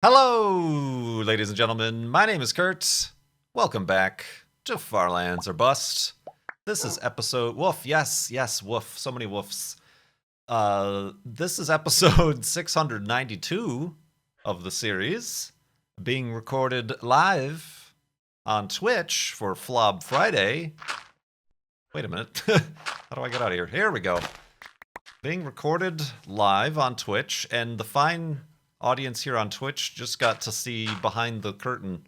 Hello, ladies and gentlemen. My name is Kurt. Welcome back to Farlands or Bust. This is episode woof. Yes, woof. So many woofs. This is episode 692 of the series, being recorded live on Twitch for Flob Friday. Wait a minute. How do I get out of here? Here we go. Being recorded live on Twitch, and the fine audience here on Twitch just got to see behind the curtain,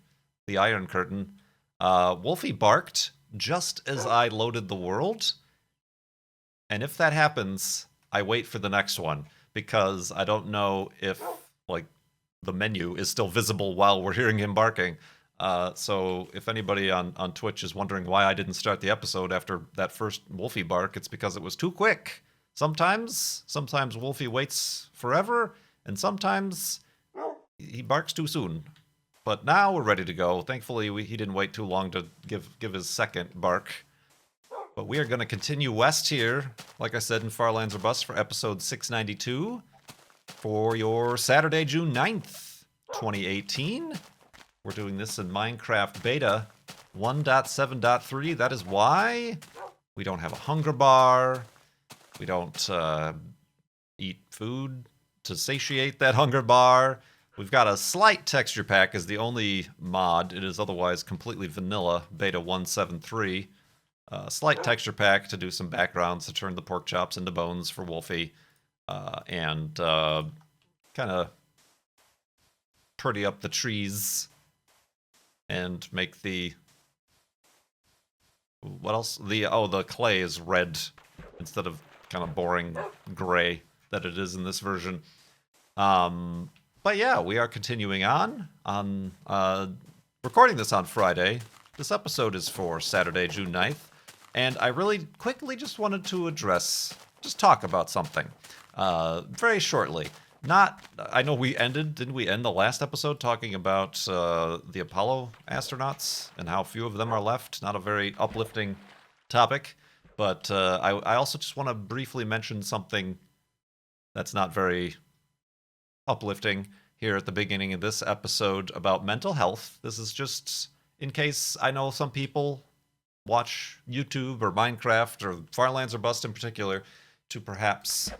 the Iron Curtain. Wolfie barked just as I loaded the world. And if that happens, I wait for the next one because I don't know if the menu is still visible while we're hearing him barking. So if anybody on Twitch is wondering why I didn't start the episode after that first Wolfie bark, it's because it was too quick. Sometimes Wolfie waits forever, and sometimes he barks too soon. But now we're ready to go. Thankfully, he didn't wait too long to give his second bark. But we are going to continue west here, like I said, in Farlands or Bust for episode 692 for your Saturday, June 9th, 2018. We're doing this in Minecraft Beta 1.7.3. That is why we don't have a hunger bar. We don't eat food to satiate that hunger bar. We've got a slight texture pack as the only mod. It is otherwise completely vanilla, beta 173. Slight texture pack to do some backgrounds to turn the pork chops into bones for Wolfie. And kind of pretty up the trees and make the... What else? The clay is red instead of kind of boring gray that it is in this version. But yeah, we are continuing on recording this on Friday. This episode is for Saturday, June 9th. And I really quickly just wanted to talk about something very shortly. I know didn't we end the last episode talking about the Apollo astronauts and how few of them are left? Not a very uplifting topic. But I also just want to briefly mention something that's not very uplifting here at the beginning of this episode about mental health. This is just in case I know some people watch YouTube or Minecraft or Farlands or Bust in particular to perhaps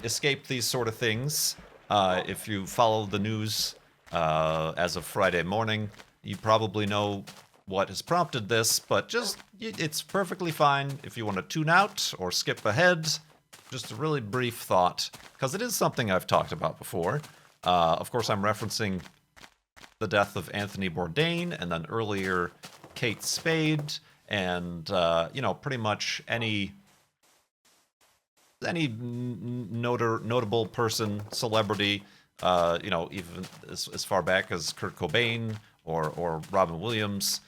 escape these sort of things. If you follow the news as of Friday morning, you probably know what has prompted this, but it's perfectly fine if you want to tune out or skip ahead. Just a really brief thought, because it is something I've talked about before. Of course, I'm referencing the death of Anthony Bourdain, and then earlier Kate Spade, and pretty much any notable person, celebrity, even as far back as Kurt Cobain or Robin Williams.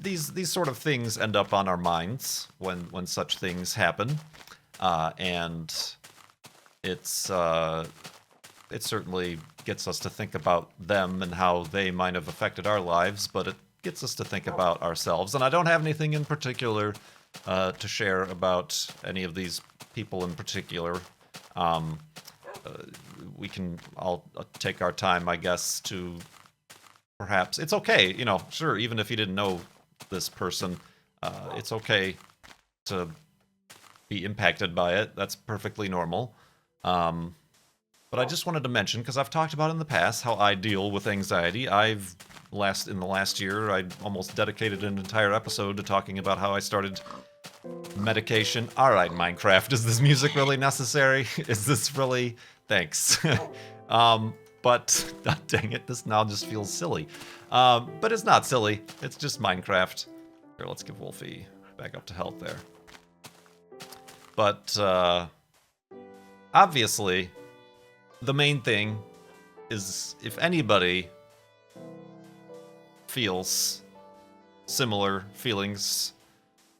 These sort of things end up on our minds when such things happen, and it certainly gets us to think about them and how they might have affected our lives, but it gets us to think about ourselves. And I don't have anything in particular to share about any of these people in particular. I'll take our time, I guess, to perhaps, it's okay, sure, even if you didn't know this person, it's okay to be impacted by it. That's perfectly normal. But I just wanted to mention, because I've talked about in the past how I deal with anxiety. In the last year, I almost dedicated an entire episode to talking about how I started medication. All right, Minecraft, is this music really necessary? Is this really... Thanks. But, dang it, this now just feels silly. But it's not silly. It's just Minecraft. Here, let's give Wolfie back up to health there. But, obviously, the main thing is if anybody feels similar feelings,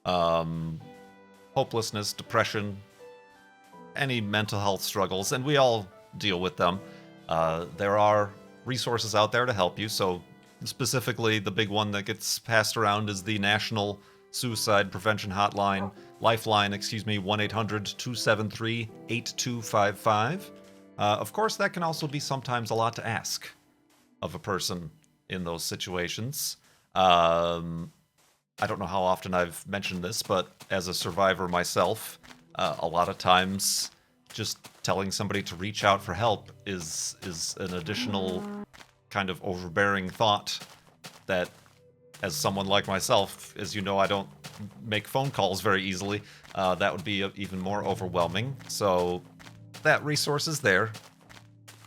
hopelessness, depression, any mental health struggles, and we all deal with them, there are resources out there to help you. So specifically, the big one that gets passed around is the National Suicide Prevention Lifeline, 1-800-273-8255. Of course, that can also be sometimes a lot to ask of a person in those situations. I don't know how often I've mentioned this, but as a survivor myself, a lot of times just telling somebody to reach out for help is an additional kind of overbearing thought that, as someone like myself, as you know, I don't make phone calls very easily. That would be even more overwhelming. So that resource is there.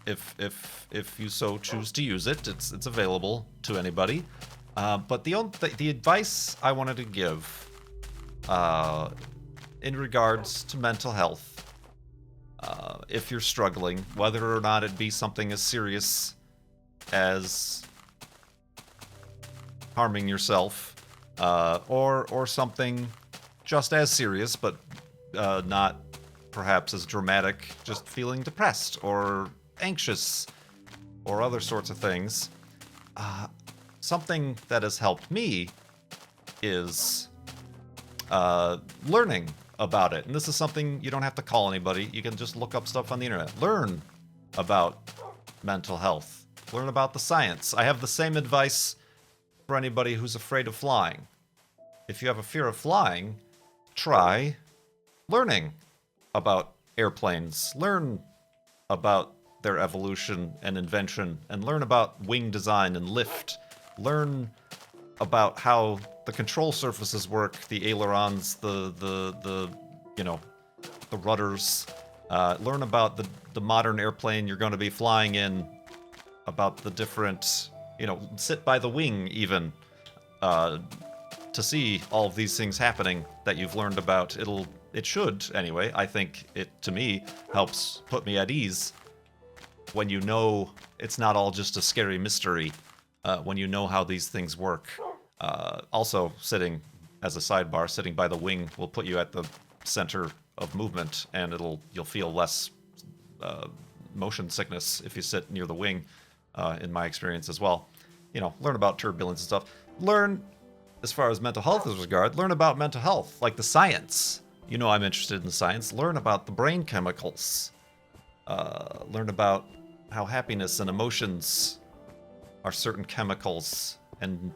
If you so choose to use it, it's available to anybody. But the advice I wanted to give in regards to mental health, if you're struggling, whether or not it be something as serious as harming yourself, or something just as serious but not perhaps as dramatic, just feeling depressed or anxious or other sorts of things. Something that has helped me is learning about it. And this is something you don't have to call anybody. You can just look up stuff on the internet. Learn about mental health. Learn about the science. I have the same advice for anybody who's afraid of flying. If you have a fear of flying, try learning about airplanes. Learn about their evolution and invention, and learn about wing design and lift. Learn about how the control surfaces work, the ailerons, the rudders. Learn about the modern airplane you're going to be flying in, about the different, sit by the wing even, to see all of these things happening that you've learned about. It should, anyway. I think it, to me, helps put me at ease when you know it's not all just a scary mystery, when you know how these things work. Also, sitting, as a sidebar, sitting by the wing will put you at the center of movement, and you'll feel less motion sickness if you sit near the wing, in my experience as well. Learn about turbulence and stuff. Learn, as far as mental health is regarded, learn about mental health, like the science. I'm interested in science. Learn about the brain chemicals. Learn about how happiness and emotions are certain chemicals, and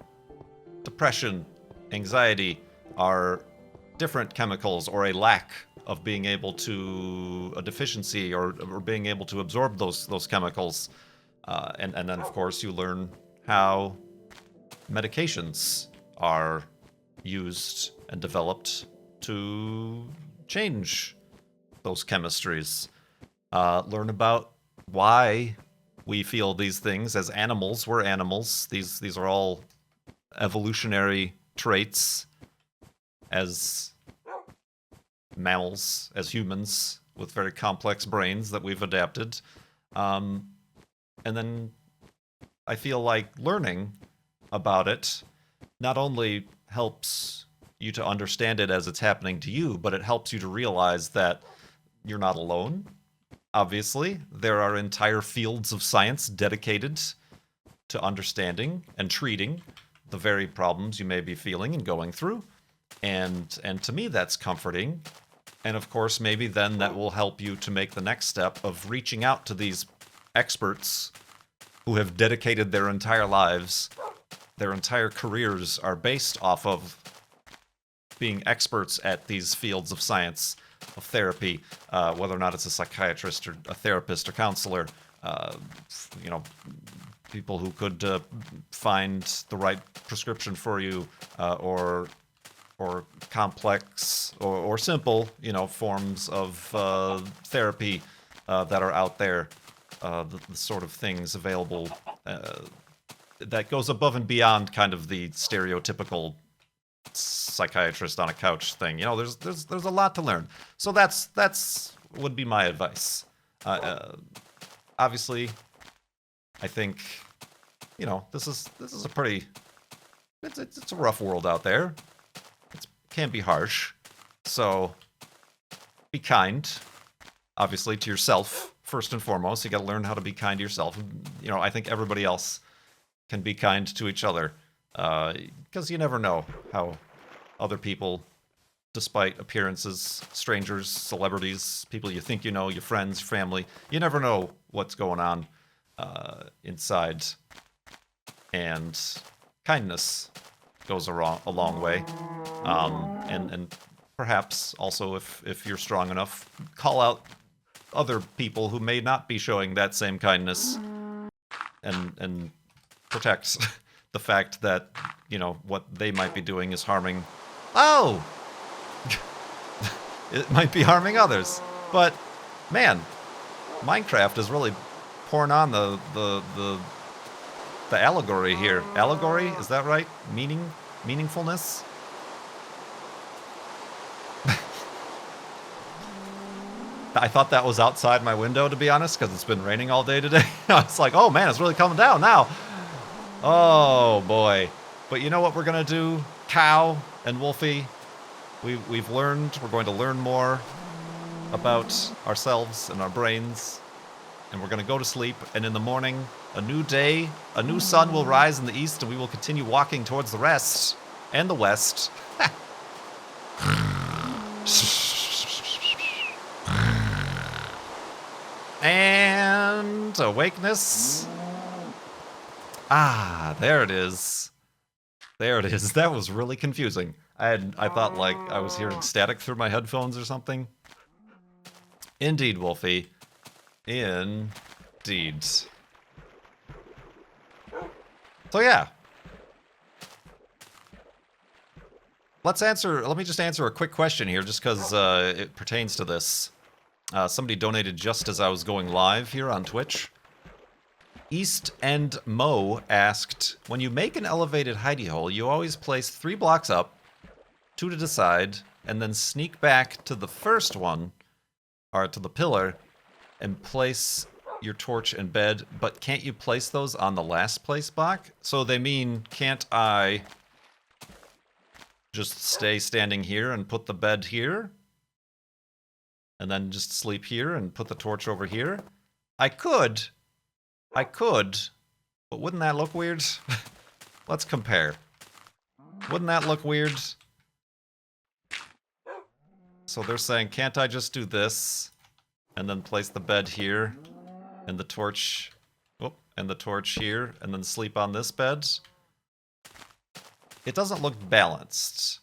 depression, anxiety are different chemicals, or a lack of being able to, a deficiency, or being able to absorb those chemicals. And then, of course, you learn how medications are used and developed to change those chemistries. Learn about why we feel these things as animals. We're animals. These are all evolutionary traits as mammals, as humans, with very complex brains that we've adapted. And then I feel like learning about it not only helps you to understand it as it's happening to you, but it helps you to realize that you're not alone. Obviously, there are entire fields of science dedicated to understanding and treating the very problems you may be feeling and going through. And to me, that's comforting. And of course, maybe then that will help you to make the next step of reaching out to these experts who have dedicated their entire lives, their entire careers are based off of being experts at these fields of science, of therapy, whether or not it's a psychiatrist or a therapist or counselor, people who could find the right prescription for you, or complex or simple, forms of therapy that are out there, the sort of things available that goes above and beyond kind of the stereotypical psychiatrist on a couch thing. There's a lot to learn. So that's would be my advice. Obviously, I think this is a pretty it's a rough world out there. It can be harsh. So be kind, obviously, to yourself first and foremost. You got to learn how to be kind to yourself. I think everybody else can be kind to each other, because you never know how other people despite appearances, strangers, celebrities, people you think you know, your friends, family. You never know what's going on inside. And kindness goes a long way. And perhaps also, if you're strong enough, call out other people who may not be showing that same kindness, and protect the fact that, you know, what they might be doing is harming. Oh, it might be harming others. But man, Minecraft is really pouring on the allegory here. Allegory, is that right? Meaningfulness. I thought that was outside my window, to be honest, because it's been raining all day today. I was like, oh man, it's really coming down now. Oh boy. But you know what we're gonna do, Cow and Wolfie? We've learned, we're going to learn more about ourselves and our brains. And we're gonna go to sleep, and in the morning, a new day, a new sun will rise in the east, and we will continue walking towards the rest and the west. And awakeness. Ah, there it is. There it is. That was really confusing. I thought like I was hearing static through my headphones or something. Indeed, Wolfie. Indeed. So yeah. Let me just answer a quick question here, just because it pertains to this. Somebody donated just as I was going live here on Twitch. East End Mo asked, when you make an elevated hidey hole, you always place 3 blocks up, 2 to the side, and then sneak back to the first one, or to the pillar, and place your torch and bed, but can't you place those on the last place block? So they mean, can't I just stay standing here and put the bed here? And then just sleep here and put the torch over here? I could, but wouldn't that look weird? Let's compare. Wouldn't that look weird? So they're saying, can't I just do this, and then place the bed here, and the torch, and the torch here, and then sleep on this bed? It doesn't look balanced.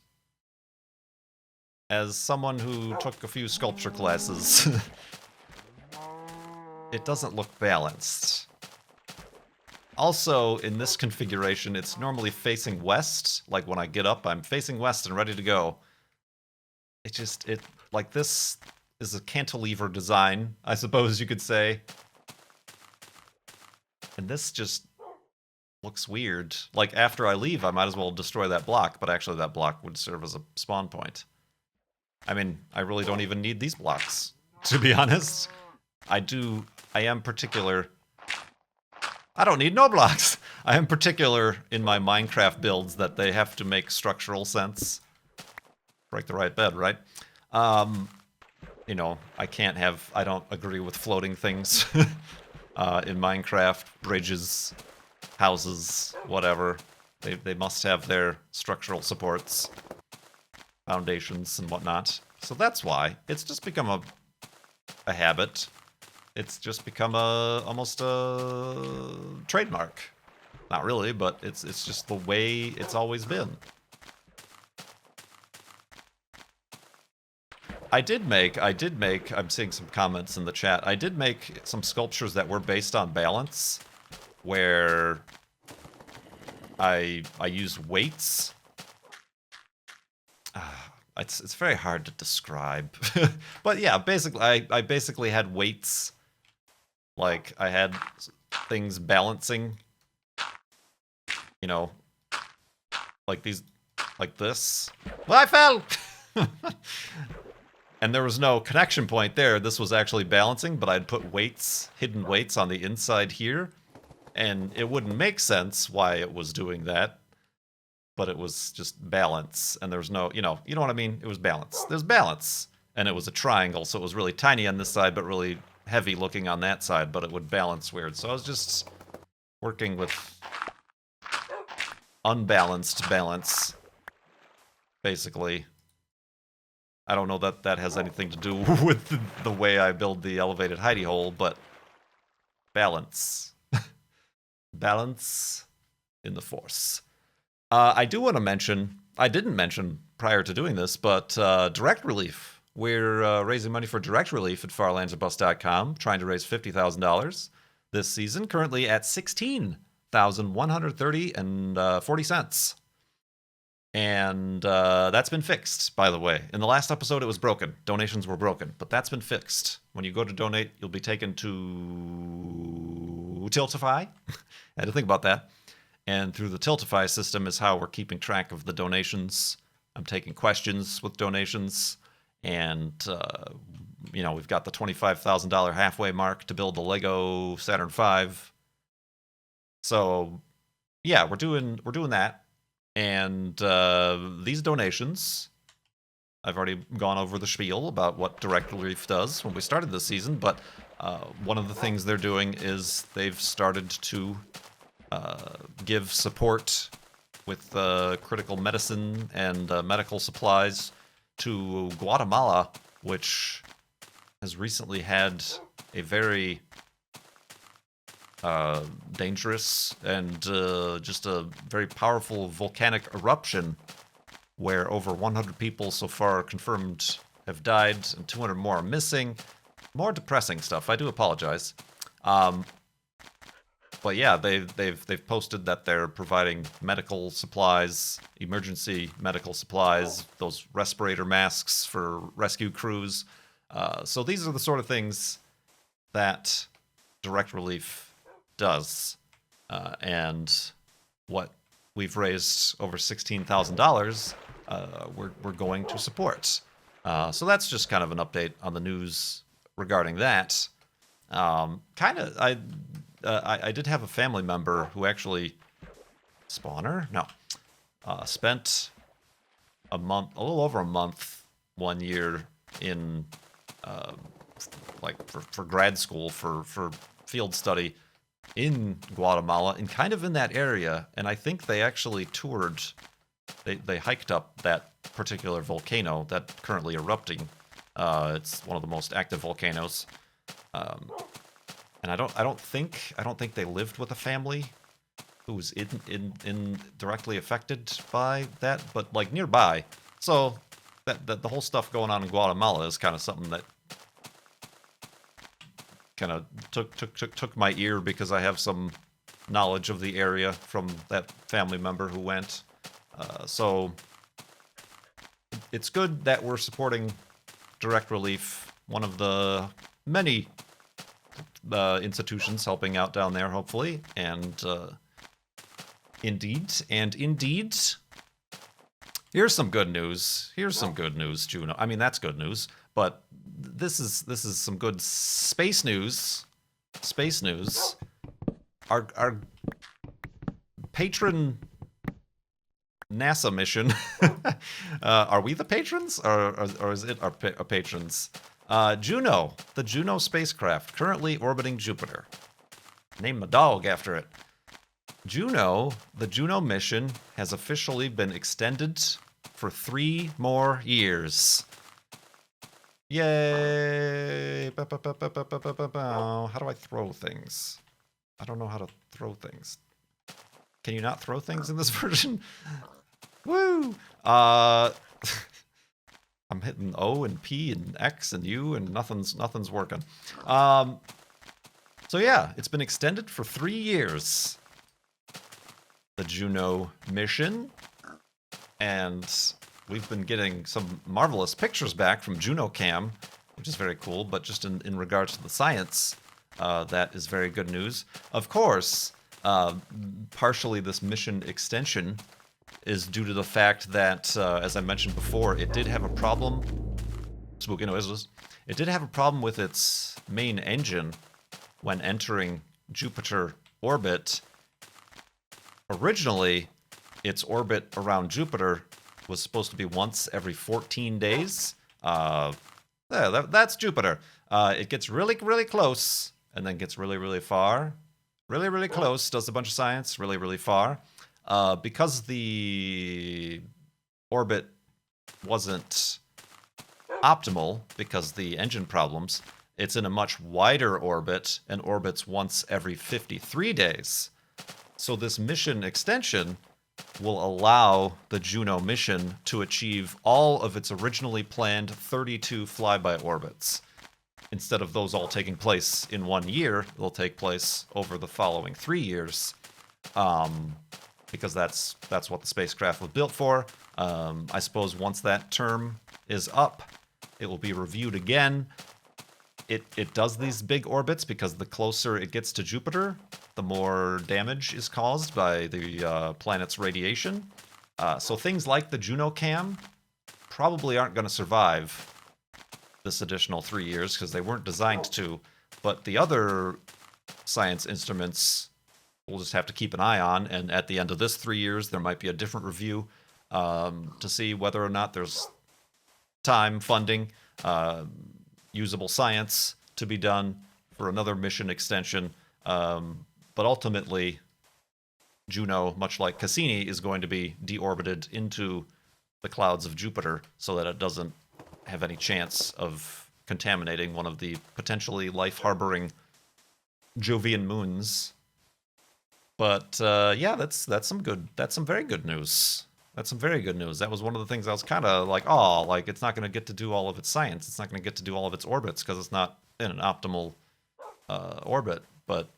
As someone who took a few sculpture classes, it doesn't look balanced. Also, in this configuration, it's normally facing west. Like when I get up, I'm facing west and ready to go. Like this is a cantilever design, I suppose you could say. And this just looks weird. Like after I leave, I might as well destroy that block, but actually that block would serve as a spawn point. I mean, I really don't even need these blocks, to be honest. I am particular. I don't need no blocks. I am particular in my Minecraft builds that they have to make structural sense. Break the right bed, right? You know, I don't agree with floating things in Minecraft, bridges, houses, whatever. They must have their structural supports, foundations and whatnot. So that's why. It's just become a habit. It's just become almost a trademark. Not really, but it's just the way it's always been. I did make, I'm seeing some comments in the chat, I did make some sculptures that were based on balance, where I use weights. It's very hard to describe. But yeah, basically, I basically had weights. Like, I had things balancing. You know, like these, like this. Well, I fell! And there was no connection point there. This was actually balancing, but I'd put weights, hidden weights on the inside here. And it wouldn't make sense why it was doing that. But it was just balance, and there was no, you know what I mean? It was balance. There's balance. And it was a triangle, so it was really tiny on this side, but really heavy looking on that side, but it would balance weird. So I was just working with unbalanced balance, basically. I don't know that that has anything to do with the way I build the elevated hidey hole, but balance. Balance in the Force. I do want to mention, I didn't mention prior to doing this, but Direct Relief. We're raising money for Direct Relief at farlandsorbust.com, trying to raise $50,000 this season, currently at $16,130 and 40 cents. And that's been fixed, by the way. In the last episode, it was broken. Donations were broken, but that's been fixed. When you go to donate, you'll be taken to Tiltify. I had to think about that. And through the Tiltify system is how we're keeping track of the donations. I'm taking questions with donations. And, we've got the $25,000 halfway mark to build the Lego Saturn V. So, yeah, we're doing that. And these donations, I've already gone over the spiel about what Direct Relief does when we started this season, but one of the things they're doing is they've started to give support with critical medicine and medical supplies to Guatemala, which has recently had a very dangerous and just a very powerful volcanic eruption where over 100 people so far confirmed have died and 200 more are missing. More depressing stuff. I do apologize. But yeah, they've posted that they're providing medical supplies, emergency medical supplies, those respirator masks for rescue crews. So these are the sort of things that Direct Relief does, and what we've raised over $16,000, we're going to support. So that's just kind of an update on the news regarding that. I did have a family member who actually spent a little over a month one year in for grad school for field study in Guatemala and kind of in that area, and I think they actually toured. They hiked up that particular volcano that's currently erupting. It's one of the most active volcanoes, and I don't think they lived with a family who was in directly affected by that, but like nearby. So that the whole stuff going on in Guatemala is kind of something that kind of took my ear because I have some knowledge of the area from that family member who went. So it's good that we're supporting Direct Relief, one of the many institutions helping out down there, hopefully. And indeed, here's some good news. Juno. I mean, that's good news, but this is some good space news. Our patron NASA mission. Are we the patrons, or is it our patrons? Juno, the Juno spacecraft, currently orbiting Jupiter. Name my dog after it. Juno, the Juno mission, has officially been extended for 3 more years. Yay! How do I throw things? I don't know how to throw things. Can you not throw things in this version? Woo! I'm hitting O and P and X and U and nothing's working. So yeah, it's been extended for 3 years. The Juno mission, and we've been getting some marvelous pictures back from JunoCam, which is very cool, but just in regards to the science, that is very good news. Of course, partially this mission extension is due to the fact that, as I mentioned before, it did have a problem. Spooky noises. It did have a problem with its main engine when entering Jupiter orbit. Originally, its orbit around Jupiter was supposed to be once every 14 days. That's Jupiter. It gets really, really close and then gets really, really far. Really, really close, does a bunch of science, really, really far. Because the orbit wasn't optimal because the engine problems. It's in a much wider orbit and orbits once every 53 days. So this mission extension will allow the Juno mission to achieve all of its originally planned 32 flyby orbits. Instead of those all taking place in 1 year, they'll take place over the following 3 years. Because that's what the spacecraft was built for. I suppose once that term is up, it will be reviewed again. It does these big orbits because the closer it gets to Jupiter, the more damage is caused by the planet's radiation. So things like the Juno cam probably aren't going to survive this additional 3 years because they weren't designed to. But the other science instruments we'll just have to keep an eye on, and at the end of this 3 years, there might be a different review to see whether or not there's time, funding, usable science to be done for another mission extension. But ultimately, Juno, much like Cassini, is going to be deorbited into the clouds of Jupiter so that it doesn't have any chance of contaminating one of the potentially life-harboring Jovian moons. But yeah, that's some very good news. That's some very good news. That was one of the things I was kind of like, oh, like it's not going to get to do all of its science. It's not going to get to do all of its orbits because it's not in an optimal orbit. But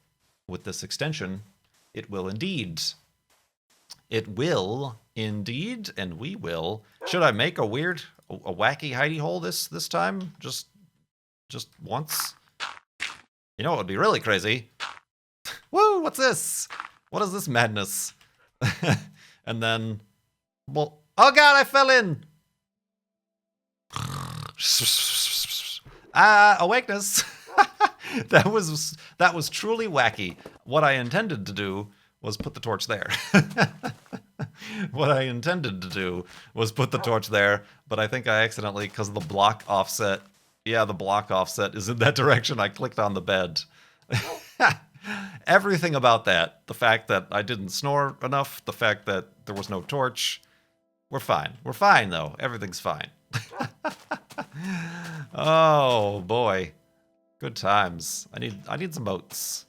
with this extension, it will indeed. It will indeed, and we will. Should I make a wacky hidey hole this time? Just once? You know what would be really crazy? Woo, what's this? What is this madness? And then, well, oh god, I fell in! Awakeness! That was truly wacky. What I intended to do was put the torch there. What I intended to do was put the torch there, but I think I accidentally, because of the block offset, yeah, the block offset is in that direction, I clicked on the bed. Everything about that, the fact that I didn't snore enough, the fact that there was no torch, we're fine. We're fine, though. Everything's fine. Oh, boy. Good times. I need some oats.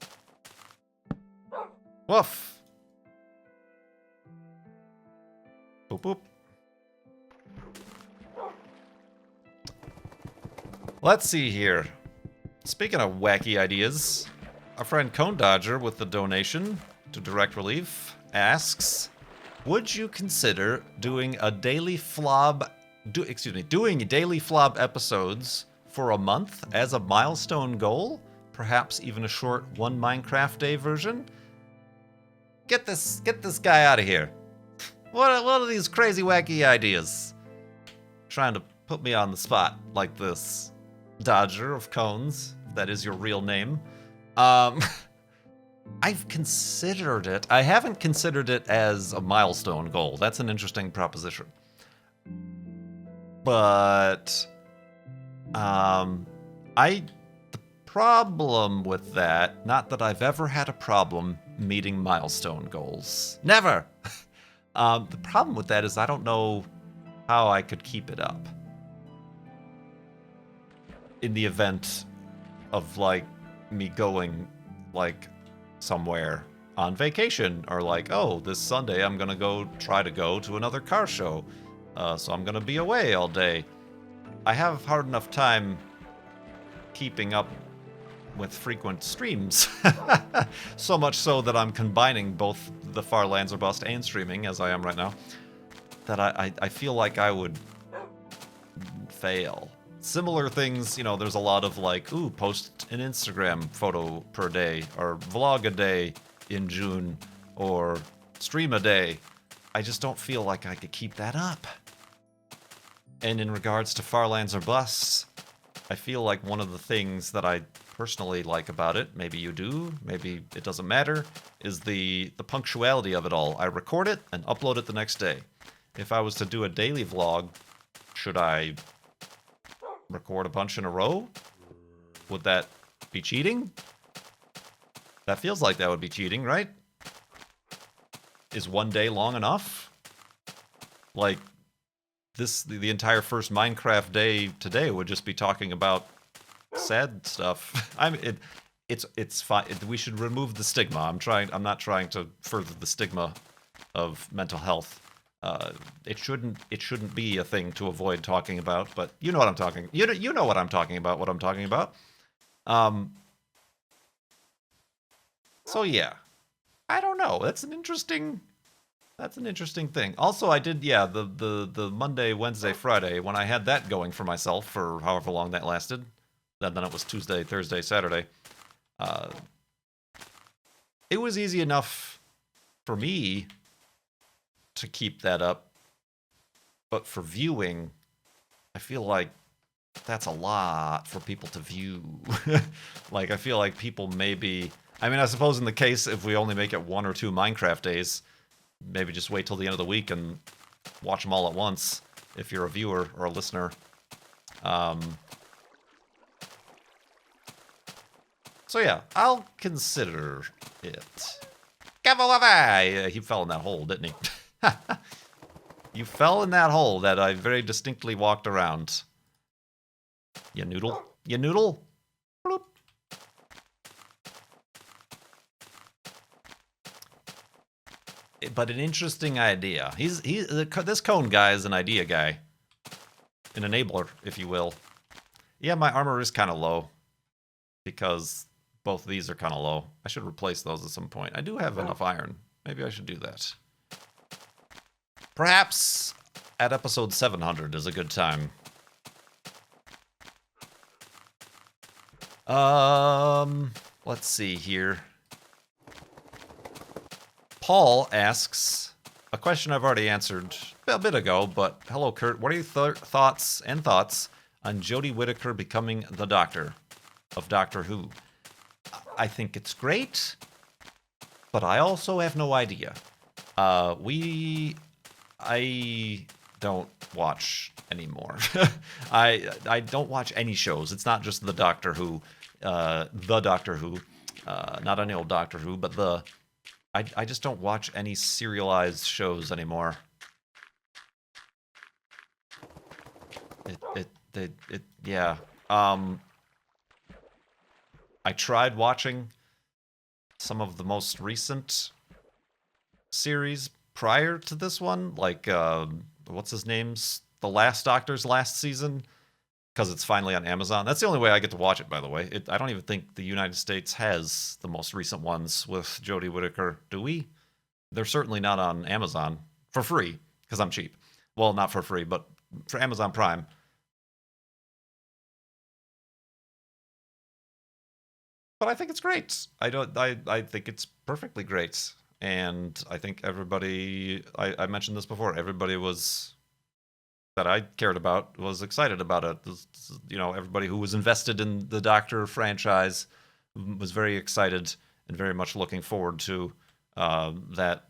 Woof. Boop, boop. Let's see here. Speaking of wacky ideas, our friend Cone Dodger with the donation to Direct Relief asks, would you consider doing daily flob episodes for a month as a milestone goal? Perhaps even a short one Minecraft day version? Get this guy out of here. What are these crazy wacky ideas? Trying to put me on the spot like this. Dodger of Cones, if that is your real name. I've considered it. I haven't considered it as a milestone goal. That's an interesting proposition. But the problem with that, not that I've ever had a problem meeting milestone goals. Never. The problem with that is I don't know how I could keep it up. In the event of like me going like somewhere on vacation, or like, oh, this Sunday I'm gonna try to go to another car show, so I'm gonna be away all day. I have hard enough time keeping up with frequent streams. So much so that I'm combining both the Far Lands or Bust and streaming, as I am right now, that I feel like I would fail. Similar things, you know, there's a lot of like, ooh, post an Instagram photo per day, or vlog a day in June, or stream a day. I just don't feel like I could keep that up. And in regards to Far Lands or Busts, I feel like one of the things that I personally like about it, maybe you do, maybe it doesn't matter, is the punctuality of it all. I record it and upload it the next day. If I was to do a daily vlog, should I record a bunch in a row? Would that be cheating? That feels like that would be cheating, right? Is one day long enough? Like, the entire first Minecraft day today would just be talking about sad stuff. I mean, it's fine. We should remove the stigma. I'm not trying to further the stigma of mental health. It shouldn't be a thing to avoid talking about. But you know what I'm talking. You know what I'm talking about. What I'm talking about. So yeah, I don't know. That's an interesting thing. Also, I did, yeah, the Monday, Wednesday, Friday, when I had that going for myself for however long that lasted, then it was Tuesday, Thursday, Saturday. It was easy enough for me to keep that up, but for viewing, I feel like that's a lot for people to view. Like, I feel like people maybe, I mean, I suppose in the case if we only make it 1 or 2 Minecraft days, maybe just wait till the end of the week and watch them all at once if you're a viewer or a listener. So yeah, I'll consider it. He fell in that hole, didn't he? You fell in that hole that I very distinctly walked around. You noodle? You noodle? Bloop. But an interesting idea. This cone guy is an idea guy. An enabler, if you will. Yeah, my armor is kind of low. Because both of these are kind of low. I should replace those at some point. I do have enough iron. Maybe I should do that. Perhaps at episode 700 is a good time. Let's see here. Paul asks a question I've already answered a bit ago, but hello, Kurt. What are your thoughts on Jodie Whittaker becoming the Doctor of Doctor Who? I think it's great, but I also have no idea. I don't watch anymore. I don't watch any shows. It's not just the Doctor Who, not any old Doctor Who, but I just don't watch any serialized shows anymore. Yeah. I tried watching some of the most recent series prior to this one, like what's his name's The Last Doctor's last season, because it's finally on Amazon. That's the only way I get to watch it, by the way. I don't even think the United States has the most recent ones with Jodie Whittaker. Do we? They're certainly not on Amazon for free, because I'm cheap. Well, not for free, but for Amazon Prime. But I think it's great. I think it's perfectly great. And I think everybody, I mentioned this before, everybody that I cared about was excited about it. You know, everybody who was invested in the Doctor franchise was very excited and very much looking forward to the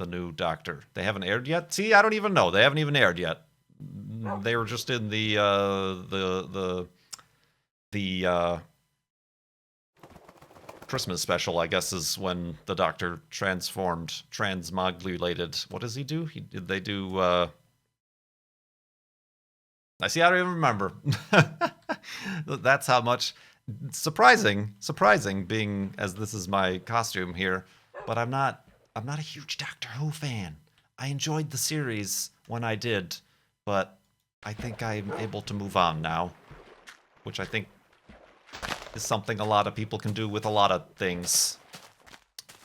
new Doctor. They haven't aired yet? See, I don't even know. They haven't even aired yet. They were just in the Christmas special, I guess, is when the Doctor transmogulated. What does he do? They do. I see. I don't even remember. That's how much surprising. Being as this is my costume here, but I'm not a huge Doctor Who fan. I enjoyed the series when I did, but I think I'm able to move on now, which I think is something a lot of people can do with a lot of things.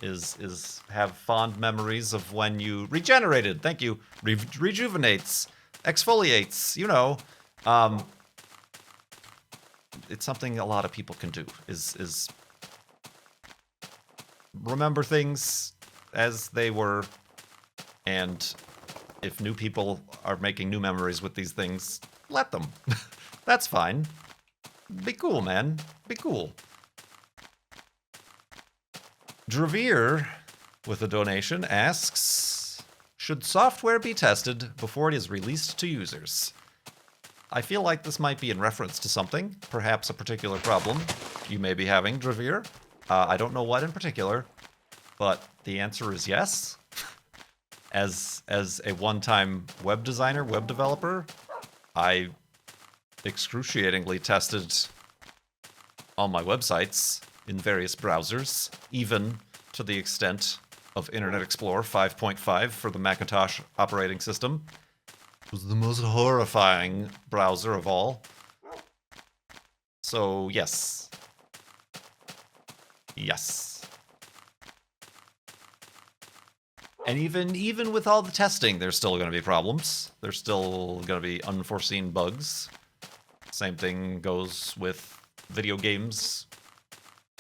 Is have fond memories of when you regenerated. Thank you. Rejuvenates, exfoliates. You know, it's something a lot of people can do. Is remember things as they were, and if new people are making new memories with these things, let them. That's fine. Be cool, man. Be cool. Dravir, with a donation, asks, should software be tested before it is released to users? I feel like this might be in reference to something, perhaps a particular problem you may be having, Dravir. I don't know what in particular, but the answer is yes. as a one-time web designer, web developer, I excruciatingly tested all my websites in various browsers, even to the extent of Internet Explorer 5.5 for the Macintosh operating system. It was the most horrifying browser of all. So, yes. Yes. And even with all the testing, there's still going to be problems. There's still going to be unforeseen bugs. Same thing goes with video games,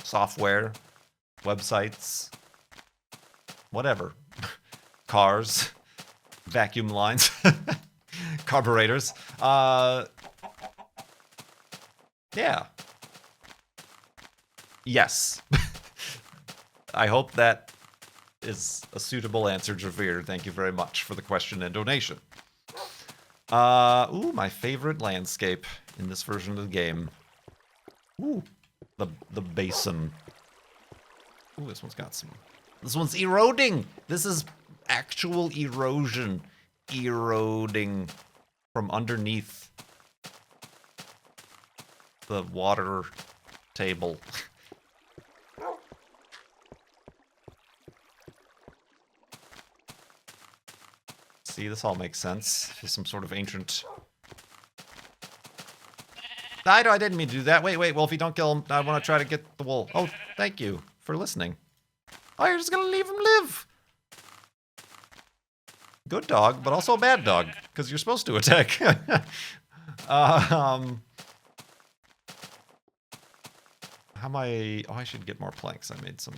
software, websites, whatever. Cars, vacuum lines, carburetors. Yeah. Yes. I hope that is a suitable answer, Javier. Thank you very much for the question and donation. Ooh, my favorite landscape in this version of the game. Ooh, the basin. Ooh, this one's got some... This one's eroding! This is actual erosion. Eroding from underneath the water table. See, this all makes sense. There's some sort of ancient... I didn't mean to do that. Wait, Wolfie, don't kill him. I want to try to get the wool. Oh, thank you for listening. Oh, you're just gonna leave him live. Good dog, but also a bad dog, because you're supposed to attack. How am I... Oh, I should get more planks. I made some...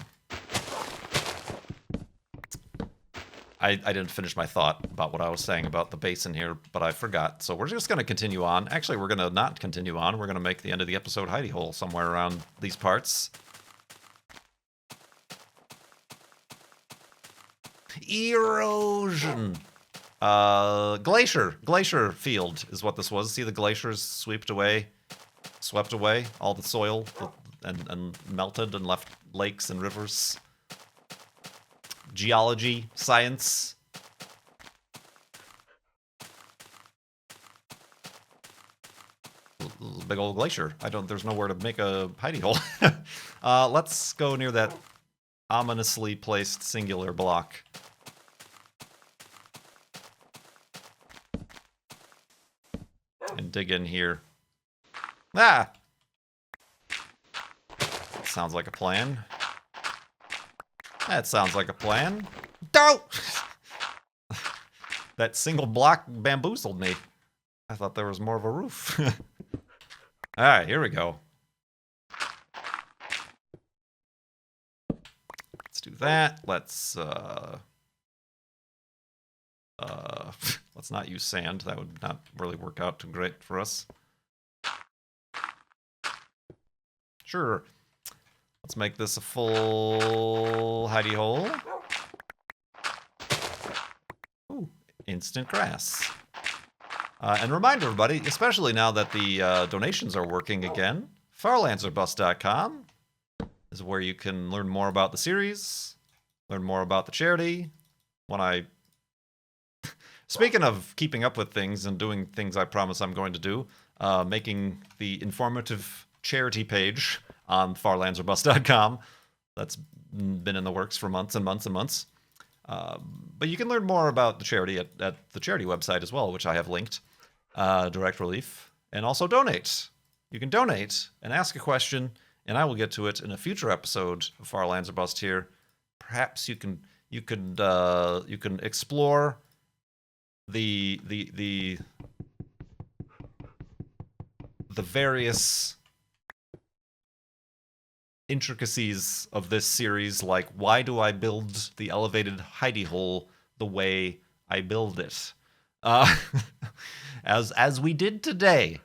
I didn't finish my thought about what I was saying about the basin here, but I forgot. So we're just going to continue on. Actually, we're going to not continue on. We're going to make the end of the episode hidey hole somewhere around these parts. Erosion. Glacier field is what this was. See the glaciers swept away all the soil and melted and left lakes and rivers. Geology, science. Big old glacier. There's nowhere to make a hidey hole. Let's go near that ominously placed singular block. And dig in here. Ah! Sounds like a plan. That sounds like a plan. Don't! That single block bamboozled me. I thought there was more of a roof. Alright, here we go. Let's do that. Let's not use sand. That would not really work out too great for us. Sure. Let's make this a full hidey hole. Ooh, instant grass. And remind everybody, especially now that the donations are working again, farlandserbus.com is where you can learn more about the series, learn more about the charity. Speaking of keeping up with things and doing things I promise I'm going to do, making the informative charity page on farlandserbus.com. That's been in the works for months and months and months. But you can learn more about the charity at the charity website as well, which I have linked. Direct Relief. And also donate. You can donate and ask a question, and I will get to it in a future episode of Farlands or Bust here. Perhaps you can explore the various intricacies of this series, like why do I build the elevated hidey hole the way I build it, as we did today,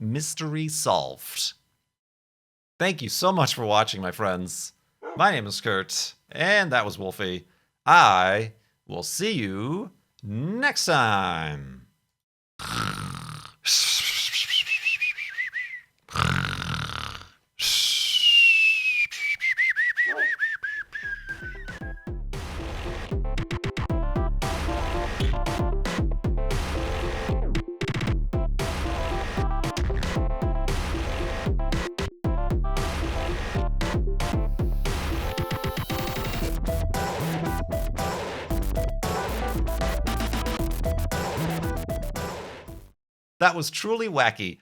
mystery solved. Thank you so much for watching, my friends. My name is Kurt, and that was Wolfie. I will see you next time. That was truly wacky.